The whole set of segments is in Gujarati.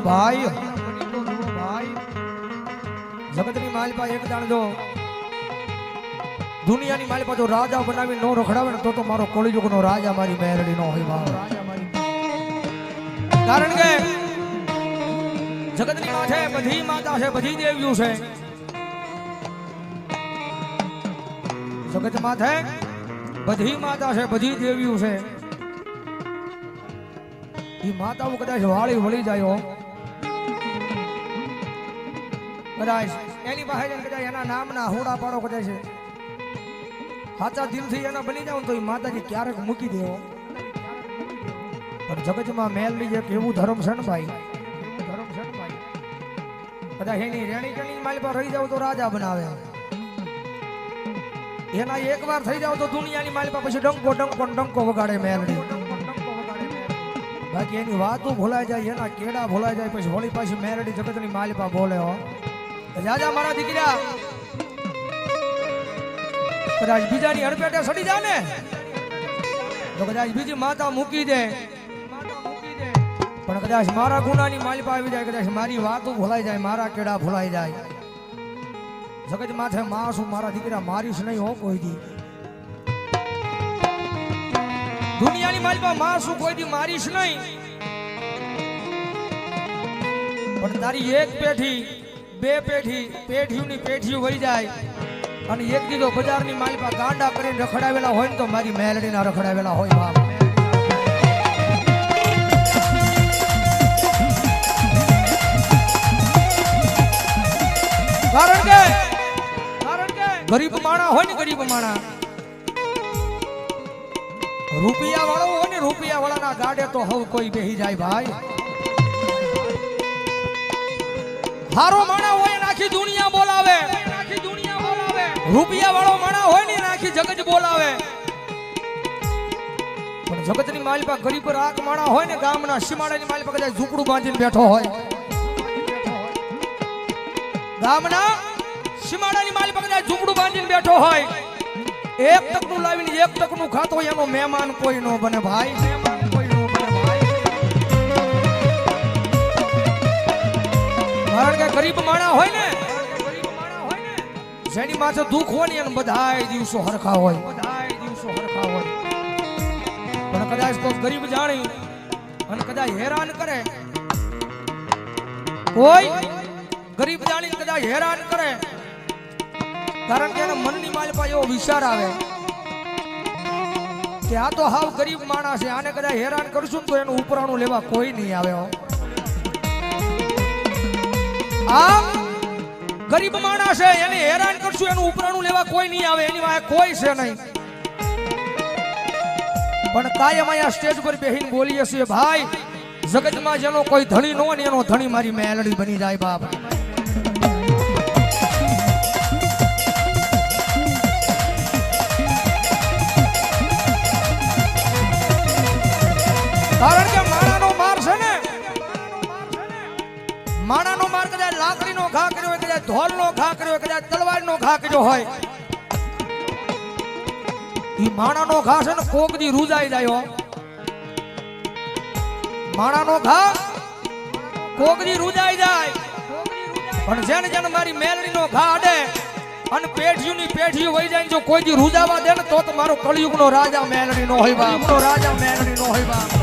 ભાઈ જગતની માલિપા એક દાણ જો દુનિયાની માલિપા જો રાજા બનાવી નો રખડાવે ને તો મારો કળિયુગનો રાજા મારી મેરડી નો હોય ભાવ કારણ કે જગતની માથે બધી માતા છે બધી દેવીઓ છે જગત માથે બધી માતા છે બધી દેવીઓ છે એ માતાઓ કદાચ વાળી વળી જાય કદાચ એની પાસે કદાચ એના નામના હોડા પાડો કદાચ સાચા દિલથી એના બની જાવ તો એ માતાજી ક્યારેક મૂકી દેવો પણ જગતમાં મેલની એક એવું ધર્મ છે ને ભાઈ કદાચ એની રેણી કેણી માલ પર રહી જાવ તો રાજા બનાવે એના એકવાર થઈ જાવ તો દુનિયાની માલ પર પછી ડંકો વગાડે મેલડી બાકી એની વાતો ભૂલાઈ જાય એના કેડા ભૂલાઈ જાય પછી હોળી પાછી મેલડી જગતની માલિપા બોલે હો રાજા મારા દીકરા કદાચ બીજાની હડપેટે સડી જાય ને તો કદાચ બીજી માતા મૂકી દે પણ કદાચ મારા ગુનાની માલિપા આવી જાય કદાચ મારી વાતો ભૂલાઈ જાય મારા કેડા ભૂલાઈ જાય જગત માથે માસું મારા દીકરા મારીશ નહીં હો કોઈ દી દુનિયાની માલિપા માસું કોઈ દી મારીશ નહીં પણ તારી એક પેઠી બે પેઠીઓની પેઠીઓ વળી જાય અને એક દીધો બજારની માલિપા ગાંડા કરીને રખડાવેલા હોય ને તો મારી મેલડીના રખડાવેલા હોય બાપ કારણ કે ગરીબ માણા હોય ને ગરીબ માણા રૂપિયા વાળો હોય ને રૂપિયા વાળાના ગાડે તો હવે કોઈ બેહી જાય ભાઈ હારો માણા હોય આખી દુનિયા બોલાવે રૂપિયા વાળો માણા હોય ને આખી જગત બોલાવે પણ જગતની માલિપા ગરીબ રાખ માણા હોય ને ગામના સીમાડાની માલિપા કદાચ ઝૂંપડું બાંધીને બેઠો હોય ગામના સીમાડાની માલિપા કદાચ ઝૂંપડું બાંધીને બેઠો હોય એક ટકનું લાવીને એક ટકનું ખાતો હોય એનો મહેમાન કોઈ નો બને ભાઈ કારણ કે ગરીબ માણા હોય ને જેની માથે દુઃખ હોય ને એને બધાય દિવસો હરખા હોય પણ કદાચ કોઈ ગરીબ જાણી અને કદાચ હેરાન કરે કોઈ ગરીબ જાણી કદાચ હેરાન કરે કારણ કે એના મનની માલિપા એવો વિચાર આવે કે આ તો હાવ ગરીબ માણસ છે આને કદાચ હેરાન કરશું તો એનું ઉપરાણું લેવા કોઈ નહીં આવે આ ગરીબ માણસ છે એને હેરાન કરશું એનું ઉપરાણું લેવા કોઈ નહીં આવે એની વાહે કોઈ છે નહીં પણ કાયમ અહીંયા સ્ટેજ પર બેહીને બોલીએ છીએ ભાઈ જગતમાં જેનો કોઈ ધણી નો ને એનો ધણી મારી મેલડી બની જાય બાપ કારણ કે માણાનો માર છે ને માણાનો માર કદાચ લાકડીનો ઘા કર્યો હોય કદાચ ઢોલનો ઘા કર્યો હોય કદાચ તલવારનો ઘા કર્યો હોય ઈ માણાનો ઘા છે ને કોક દી રૂજાઈ જાય માણાનો ઘા કોક દી રૂજાઈ જાય પણ જેને જેને મારી મેલડીનો ઘા અડે અને પેઢીઓની પેઢીઓ વહી જાય જો કોઈ દી રૂજાવા દે ને તો મારો કળિયુગનો રાજા મેલડી નો હોય બાપ રાજા મેલડી નો હોય બાપ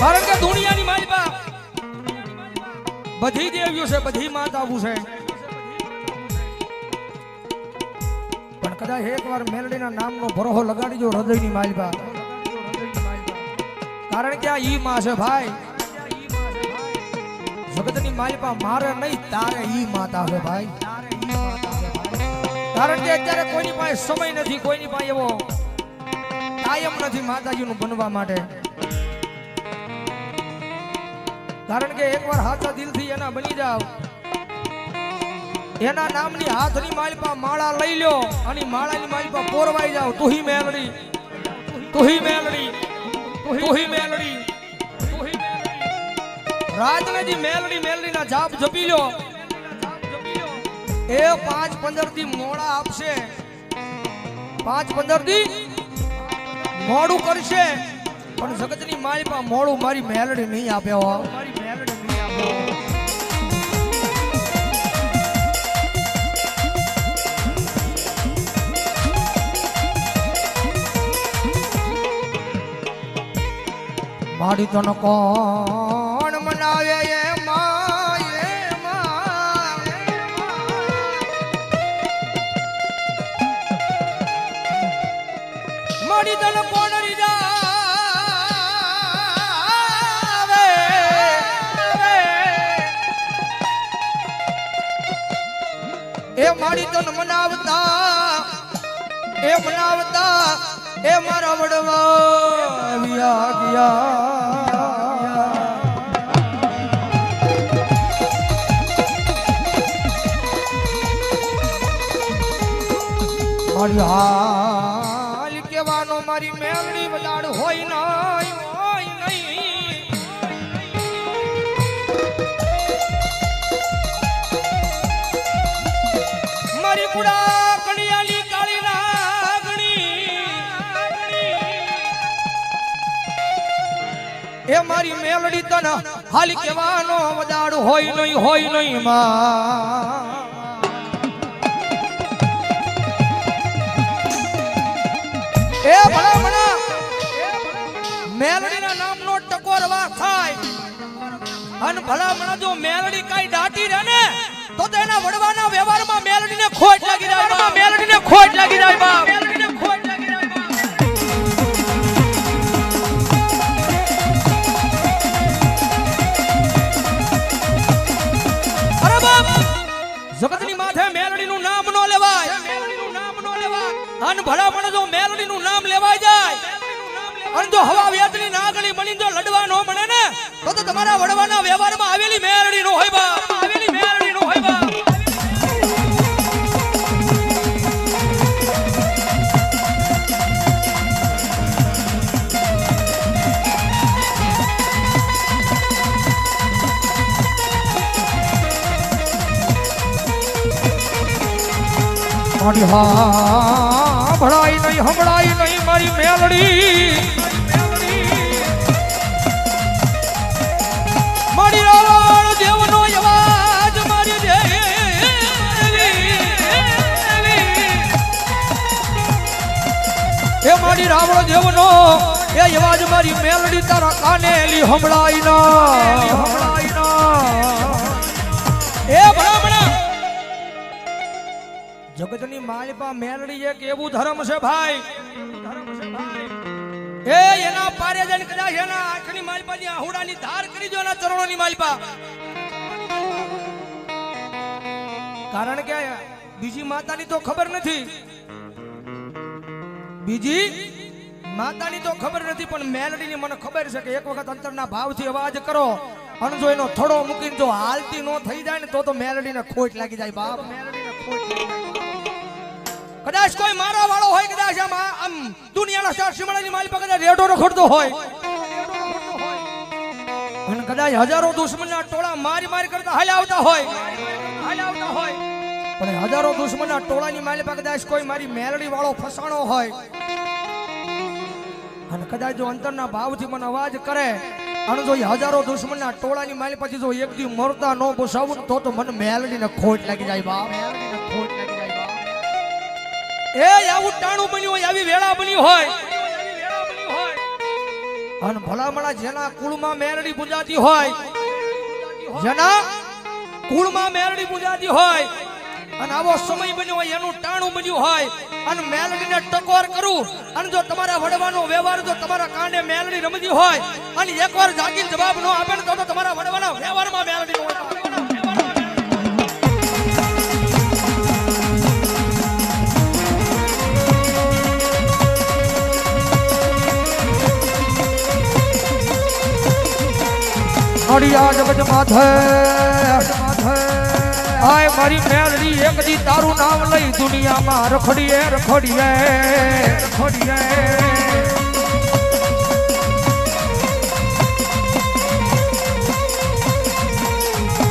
કારણ કે દુનિયાની માલિપા બધી દેવીઓ છે બધી માતાઓ છે પણ કદાચ એકવાર મેલડીના નામનો ભરોહો લગાડી જો હૃદયની માલિપા કારણ કે આ ઈ માં છે ભાઈ જગતની માલિપા મારે નહીં તારે ઈ માતા છે ભાઈ કારણ કે અત્યારે કોઈની પાસે સમય નથી કોઈની પાસે એવો કાયમ નથી માતાજીનું બનવા માટે કારણ કે એકવાર હાથા દિલથી એના બની જાવ એના નામની હાથની માલિપા માળા લઈ લ્યો અને માળાની માલિપા પોરવાઈ જાવ તુહી મેલડી તુહી મેલડી રાતને જી મેલડી ના જાપ જપી લ્યો એ 5-15 દી મોડા આપશે 5-15 દી મોડું કરશે પણ જગતની માલિપા મોડું મારી મેલડી નહીં આપે હો મારી મેલડી નહીં આપે મારી તન કોણ મનાવે એ મારી તન કોણ રીજાવે એ મારી તન મનાવતા એ મારા વડવા આવ્યા ગયા મારી હાલ કેવાનો મારી મેલડી વલાડ હોય નહીં મારી કુડા કણિયાલી કાળી નાગણી એ મારી મેલડી તન હાલ કેવાનો વદાડ હોય નહીં માં એ ભલામણા મેલડીના નામનો ટકોર વા થાય અને ભલામણા જો મેલડી કાઈ દાટી રહે ને તો એના વડવાના વ્યવહારમાં મેલડીને ખોટ લાગી જાય બાપ મેલડીને ખોટ લાગી જાય બાપ મેલડીને ખોટ લાગી જાય બાપ અરે બાપ જગતની માથે મેલડીનું નામ નો લેવાય અન ભલામણ જો મેલડીનું નામ લેવાય જાય અન જો હવા વેતની નાગણી બની જો લડવા નો મળે ને તો તમારા વડવાના વ્યવહારમાં આવેલી મેલડી નો હોય બા આવેલી મેલડી નો હોય બા મારી હા ભળાઈ નહીં હમળાઈ નહીં મારી મેલડી મારી રાવણ દેવનો અવાજ મારી એ મારી રાવણ દેવનો એ અવાજ મારી મેલડી તારા કાનેલી હમળાઈ ના એ ભલામણા જગતની માલિપા મેલડી એક એવું ધર્મ છે ભાઈ એ એના પારે જઈને કદાચ એના આંખની માલિપાની આહુડાની ધાર કરી દો એના ચરણોની માલિપા કારણ કે બીજી માતાની તો ખબર નથી બીજી માતાની તો ખબર નથી પણ મેલડીની મને ખબર છે કે એક વખત અંતરના ભાવથી અવાજ કરો અને જો એનો થડો મૂકીને જો હાલતી નો થઈ જાય ને તો મેલડીને ખોટ લાગી જાય બાપ મેલડીને ખોટ લાગી જાય કદાચ કોઈ મારા વાળો હોય કદાચ આમ દુનિયાના ચાર સીમાડાની માલી પર કદાચ રેડો રખડતો હોય અને કદાચ હજારો દુશ્મનના ટોળા મારી કરતા હાલ્યા આવતા હોય પણ હજારો દુશ્મનના ટોળાની માલી પર કદાચ કોઈ મારી મેલડી વાળો ફસાણો હોય અને કદાચ જો અંતરના ભાવથી મને અવાજ કરે અને જો હજારો દુશ્મનના ટોળાની માલી પછી જો એક દી મરતા નો બસાવું તો મને મેલડીને ખોટ લાગી જાય બાપ મેલડીને ખોટ લાગી જાય બાપ એ આવું ટાણું બન્યું હોય આવી વેળા બની હોય અને ભલામણા જેના કુળમાં મેરડી પૂજાતી હોય જેના કુળમાં મેરડી પૂજાતી હોય અને આવો સમય બન્યો હોય એનું ટાણું બન્યું હોય અને મેલડીને ટકોર કરું અને જો તમારા વડવાનો વ્યવહાર જો તમારા કાંડે મેલડી રમતી હોય અને એકવાર જાગીને જવાબ ન આપે ને તો તમારા વડવાના વ્યવહારમાં મેલડી હોય નડિયા જગત માથે આય મારી મેલડી એક દી તારું નામ લઈ દુનિયામાં રખડીએ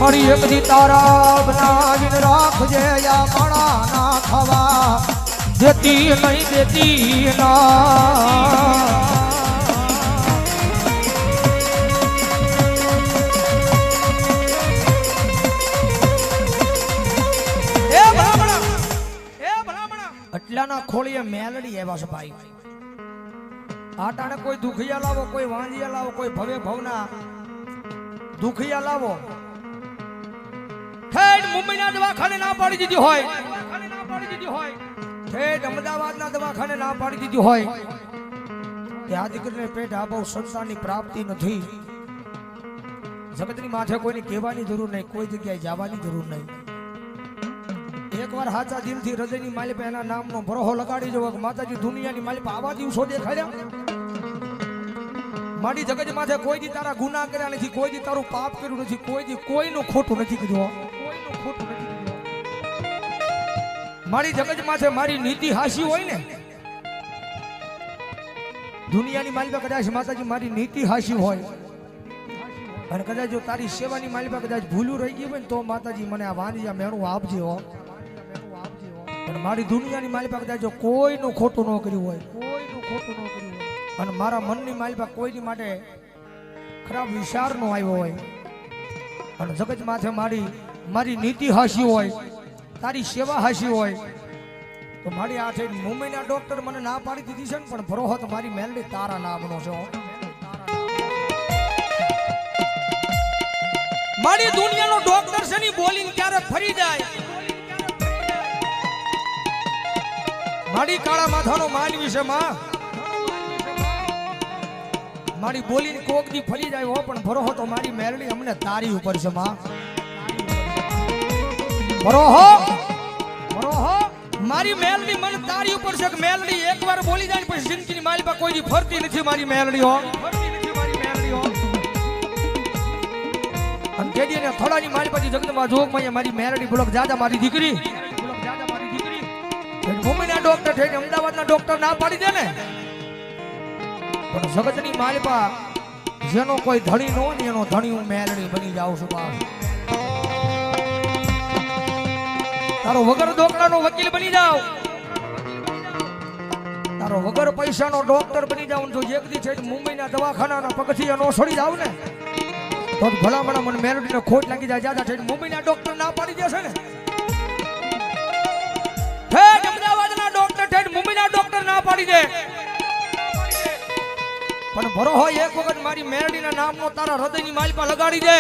મારી એક દી તારા બનાવીને રાખજે યા માણા ના થવા દેતી નહીં દેતી ના એટલાના ખોળીએ મેલડી એવા છે ભાઈ આટાને કોઈ દુખિયા લાવો કોઈ વાંજિયા લાવો કોઈ ભવે ભવના દુખિયા લાવો ઠેઠ મુંબઈના દવાખાને ના પાડી દીધી હોય ઠેઠ અમદાવાદના દવાખાને ના પાડી દીધી હોય કે આ દીકરીને પેટ આ બહુ સંસારની પ્રાપ્તિ નથી જગતની માથે કોઈને કહેવાની જરૂર નહીં કોઈ જગ્યાએ જવાની જરૂર નહીં એકવાર હાચા દિલથી હૃદયની માલિક એના નામનો ભરોહો લગાડી જવો કે માતાજી દુનિયાની માલિક આવા દિવસો દેખાડ્યા મારી જગત માથે કોઈ દી તારા ગુનાહ કર્યા નથી કોઈ દી તારું પાપ કર્યું નથી કોઈ દી કોઈનું ખોટું નથી કર્યું મારી જગત માથે મારી નીતિ હાસી હોય ને દુનિયાની માલિક કદાચ માતાજી મારી નીતિ હાસી હોય અને કદાચ જો તારી સેવાની માલિક કદાચ ભૂલું રહી ગયું હોય ને તો માતાજી મને આ વાંજિયા મેણું આપજે હો પણ મારી દુનિયાની માલિક કદાચ જો કોઈનું ખોટું ન કર્યું હોય અને મારા મનની માલિક કોઈની માટે ખરાબ વિચાર નો આવ્યો હોય અને જગત માથે મારી નીતિ હાસી હોય તારી સેવા હાસી હોય તો મારી આ છે મુંબઈના ડોક્ટર મને ના પાડી દીધી છે ને પણ ભરોહો તો મારી મેલડી તારા નામનો છે મારી દુનિયાનો ડોક્ટર છે ની બોલિંગ ક્યારે ફરી જાય મારી કાળા માથાનો માનવી છે માં મારી બોલીને કોક દી ફરી જાય હો પણ ભરોહો તો મારી મેલડી અમને તારી ઉપર છે માં ભરોહો મારી મેલડી મને તારી ઉપર છે કે મેલડી એકવાર બોલી જાય પછી જિંદગીની મારી પાસે કોઈ દી ફરતી નથી મારી મેલડી હો અને કેદી ને થોડાની મારી પાસે જગતમાં જોગમાં મારી મેલડી બ્લોક જાજા મારી દીકરી મુંબઈના ડોક્ટર થઈને અમદાવાદના ડોક્ટર ના પાડી દે ને પણ જગતની માલિપા જેનો કોઈ ધણી નો ને એનો ધણી હું મેલડી બની જાઉં છું તારો વગર ડોક્ટરનો વકીલ બની જાવ તારો વગર પૈસાનો ડોક્ટર બની જાવ જો એક દી છે મુંબઈના દવાખાનાના પગથિયા નો છોડી જાવ ને તો ભલામણા મને મેલડીને ખોટ લાગી જાય જાજા થઈને મુંબઈના ડોક્ટર ના પાડી દેશે ને ઠેઠ અમદાવાદના ડોક્ટર ઠેઠ મુંબઈના ડોક્ટર ના પાડી દે પણ ભરોહો એક વખત મારી મેલડીના નામનો તારા હૃદયની માલિપા લગાડી દે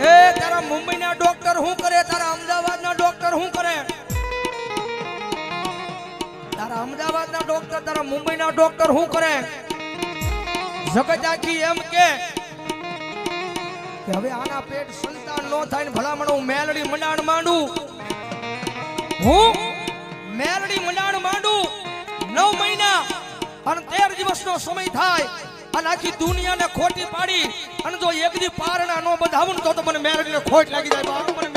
એ તારા મુંબઈના ડોક્ટર શું કરે તારા અમદાવાદના ડોક્ટર શું કરે તારા અમદાવાદના ડોક્ટર તારા મુંબઈના ડોક્ટર શું કરે જગત આખી એમ કે હવે આના પેટ સંતાન નો થાય ને ભલામણ હું મેલડી મંડાણ માંડું હું મેલડી મંડાણ માંડું 9 મહિના અને 13 દિવસનો સમય થાય અને આખી દુનિયાને ખોટી પાડી અને જો એક દી પારણા નો બંધાવું તો મને મેલડીને ખોટ લાગી જાય.